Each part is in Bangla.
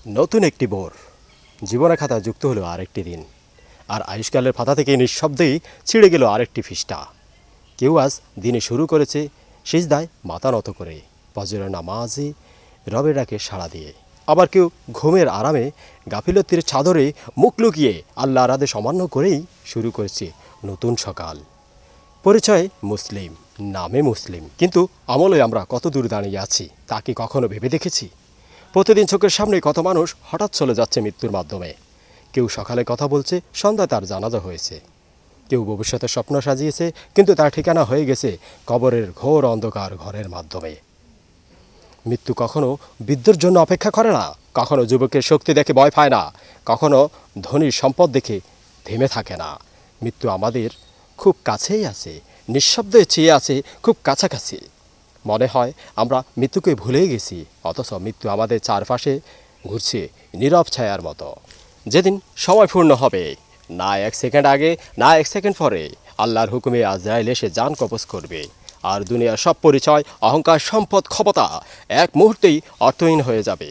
নতুন একটি ভোর জীবনের খাতায় যুক্ত হলো আরেকটি দিন। আর আয়ুষ্কালের পাতা থেকে নিঃশব্দেই ছিঁড়ে গেল আরেকটি পৃষ্ঠা। কেউ আজ দিনে শুরু করেছে সিজদায় মাথা নত করে, ফজরের নামাজে রবের ডাকে সাড়া দিয়ে। আবার কেউ ঘুমের আরামে গাফিলতির চাদরে মুখ লুকিয়ে আল্লাহর আদেশ অমান্য করেই শুরু করেছে নতুন সকাল। পরিচয় মুসলিম, নামে মুসলিম, কিন্তু আমলে আমরা কত দূর দাঁড়িয়ে আছি তা কি কখনো ভেবে দেখেছি? প্রতিদিন চোখের সামনে কত মানুষ হঠাৎ চলে যাচ্ছে মৃত্যুর মাধ্যমে। কেউ সকালে কথা বলছে, সন্ধ্যায় তার জানাজা হয়েছে। কেউ ভবিষ্যতের স্বপ্ন সাজিয়েছে, কিন্তু তার ঠিকানা হয়ে গেছে কবরের ঘোর অন্ধকার ঘরের মাধ্যমে। মৃত্যু কখনো বৃদ্ধর জন্য অপেক্ষা করে না, কখনো যুবকের শক্তি দেখে ভয় পায় না, কখনো ধনীর সম্পদ দেখে থেমে থাকে না। মৃত্যু আমাদের খুব কাছেই আছে, নিঃশব্দে চেয়ে আছে খুব কাছাকাছি। মনে হয় আমরা মৃত্যুকে ভুলেই গেছি, অথচ মৃত্যু আমাদের চারপাশে ঘুরছে নীরব ছায়ার মতো। যেদিন সময় পূর্ণ হবে, না 1 সেকেন্ড আগে না 1 সেকেন্ড পরে আল্লাহর হুকুমে আজরাইল এসে জান কবজ করবে। আর দুনিয়ার সব পরিচয়, অহংকার, সম্পদ, ক্ষমতা এক মুহূর্তেই অর্থহীন হয়ে যাবে।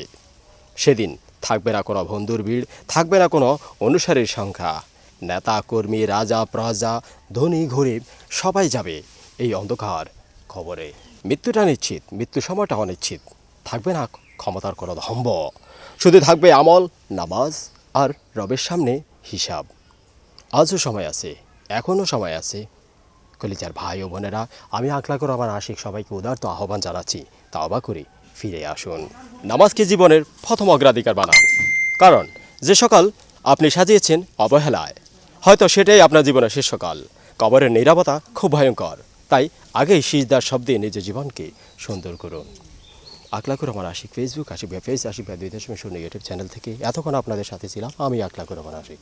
সেদিন থাকবে না কোনো বন্ধুর ভিড়, থাকবে না কোনো অনুসারীর সংখ্যা। নেতা, কর্মী, রাজা, প্রজা, ধনী, গরিব সবাই যাবে এই অন্ধকার খবরে। মৃত্যুটা নিশ্চিত, মৃত্যু সময়টা অনিশ্চিত। থাকবে না ক্ষমতার কোনো দম্ভ, শুধু থাকবে আমল, নামাজ আর রবের সামনে হিসাব। আজও সময় আছে, এখনও সময় আছে। কলিজার ভাই ও বোনেরা, আমি আকলাকুর রহমান আশিক সবাইকে উদারত আহ্বান জানাচ্ছি, তাওবা করে ফিরে আসুন। নামাজকে জীবনের প্রথম অগ্রাধিকার বানান, কারণ যে সকাল আপনি সাজিয়েছেন অবহেলায়, হয়তো সেটাই আপনার জীবনের শেষ সকাল। কবরের নীরবতা খুব ভয়ঙ্কর, তাই আগেই সিজদার শব্দে নিজের জীবনকে সুন্দর করুন। আকলাকুর রহমান আশিক, ফেসবুক আশিক ভাই, ফেস আশিক ভাই 2.0 ইউটিউব চ্যানেল থেকে এতক্ষণ আপনাদের সাথে ছিলাম আমি আকলাকুর রহমান আশিক।